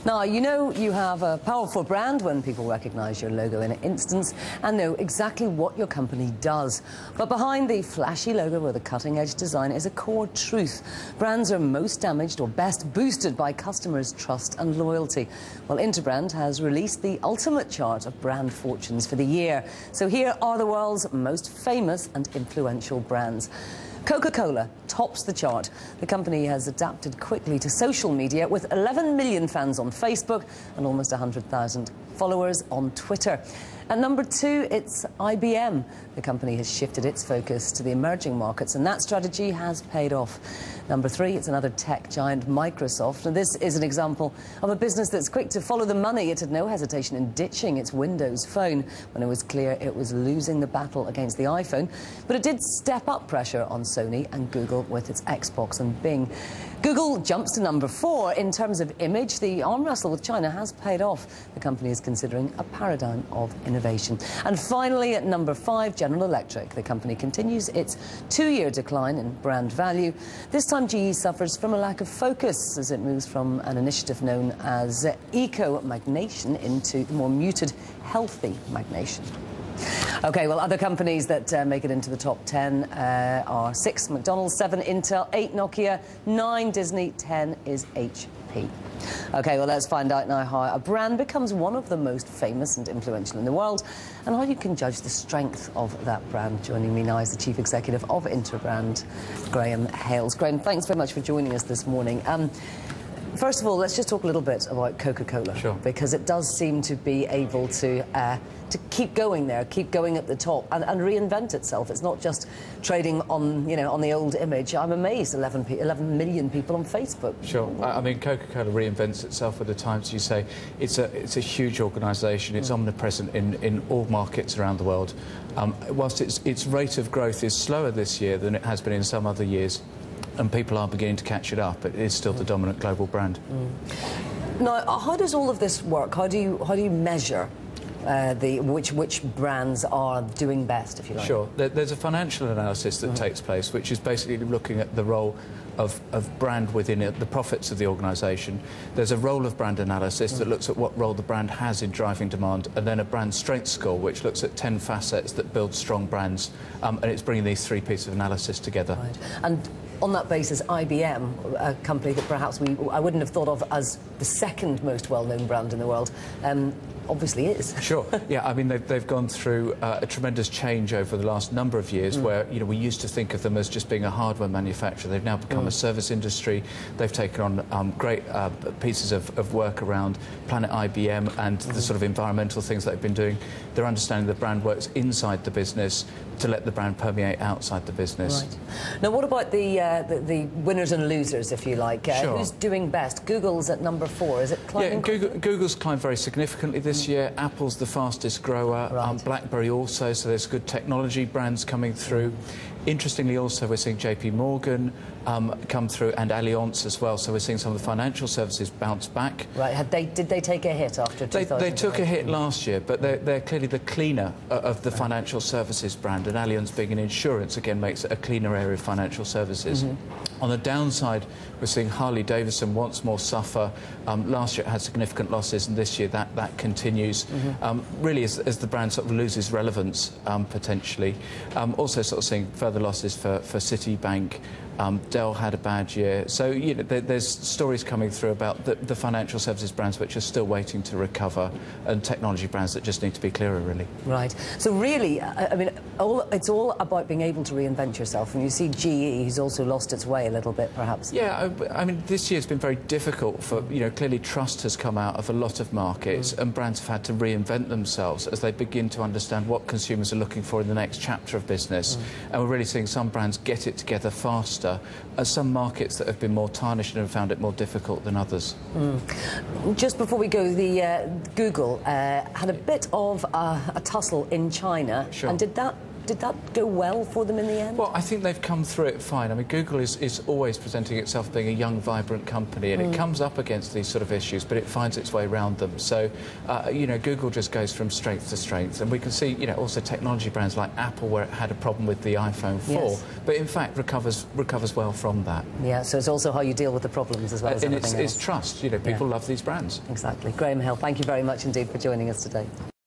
Now, you know you have a powerful brand when people recognise your logo in an instance and know exactly what your company does. But behind the flashy logo with a cutting-edge design is a core truth. Brands are most damaged or best boosted by customers' trust and loyalty. Well, Interbrand has released the ultimate chart of brand fortunes for the year. So here are the world's most famous and influential brands. COCA-COLA tops the chart. The company has adapted quickly to social media with 11 million fans on Facebook and almost 100,000 followers on Twitter. At number 2, it's IBM. The company has shifted its focus to the emerging markets, and that strategy has paid off. Number 3, it's another tech giant, Microsoft. And this is an example of a business that's quick to follow the money. It had no hesitation in ditching its Windows Phone when it was clear it was losing the battle against the iPhone. But it did step up pressure on Sony and Google with its Xbox and Bing. Google jumps to number 4. In terms of image, the arm wrestle with China has paid off. The company is considering a paradigm of innovation. And finally, at number 5, General Electric. The company continues its 2-year decline in brand value. This time, GE suffers from a lack of focus as it moves from an initiative known as eco-magnation into the more muted, healthy magnation. OK, well, other companies that make it into the top 10 are 6 McDonald's, 7 Intel, 8 Nokia, 9 Disney, 10 is HP. OK, well, let's find out now how a brand becomes one of the most famous and influential in the world and how you can judge the strength of that brand. Joining me now is the Chief Executive of Interbrand, Graham Hales. Graham, thanks very much for joining us this morning. First of all, let's just talk a little bit about COCA-COLA. Sure. Because it does seem to be able to keep going there, keep going at the top and reinvent itself. It's not just trading on, you know, on the old image. I'm amazed, 11 million people on Facebook. Sure. I mean, COCA-COLA reinvents itself at the times. You say it's a huge organisation. It's omnipresent in all markets around the world. Whilst its rate of growth is slower this year than it has been in some other years, and people are beginning to catch it up, it is still the dominant global brand. Now, how does all of this work? How do you measure which brands are doing best, if you like? Sure. There's a financial analysis that takes place, which is basically looking at the role of brand within it, the profits of the organisation. There's a role of brand analysis that looks at what role the brand has in driving demand, and then a brand strength score, which looks at 10 facets that build strong brands, and it's bringing these 3 pieces of analysis together. Right. And on that basis, IBM, a company that perhaps I wouldn't have thought of as the second most well-known brand in the world, obviously is. Sure. Yeah, I mean, they've gone through a tremendous change over the last number of years where, you know, we used to think of them as just being a hardware manufacturer. They've now become a service industry. They've taken on great pieces of work around Planet IBM and the sort of environmental things that they've been doing. They're understanding the brand works inside the business to let the brand permeate outside the business. Right. Now, what about the winners and losers, if you like? Sure. Who's doing best? Google's at number 4. Is it climbing? Yeah, Google's climbed very significantly this year. Apple's the fastest grower. Right. BlackBerry also, so there's good technology brands coming through. Interestingly, also, we're seeing JPMorgan come through and Allianz as well, so we're seeing some of the financial services bounce back. Right. Did they take a hit after 2000? They took a hit last year, but they're clearly the cleaner of the financial services brand, and Allianz being in insurance, again, makes it a cleaner area of financial services. On the downside, we're seeing Harley-Davidson once more suffer. Last year it had significant losses, and this year that continues. Really, as the brand sort of loses relevance, potentially. Also sort of seeing further losses for Citibank. Dell had a bad year. So, you know, there's stories coming through about the financial services brands which are still waiting to recover, and technology brands that just need to be clearer, really. Right. So really, I mean, it's all about being able to reinvent yourself. And you see GE, who's also lost its way a little bit, perhaps. Yeah, I mean, this year's been very difficult for, you know, clearly trust has come out of a lot of markets, and brands have had to reinvent themselves as they begin to understand what consumers are looking for in the next chapter of business. And we're really seeing some brands get it together faster, as some markets that have been more tarnished and have found it more difficult than others. Just before we go, the Google had a bit of a tussle in China. Sure. And did that did that go well for them in the end? Well, I think they've come through it fine. I mean, Google is always presenting itself being a young, vibrant company, and it comes up against these sort of issues, but it finds its way around them. So, you know, Google just goes from strength to strength. And we can see, you know, also technology brands like Apple, where it had a problem with the iPhone 4, yes, but in fact recovers well from that. Yeah, so it's also how you deal with the problems as well as and everything else. it's trust. You know, people love these brands. Exactly. Graham Hill, thank you very much indeed for joining us today.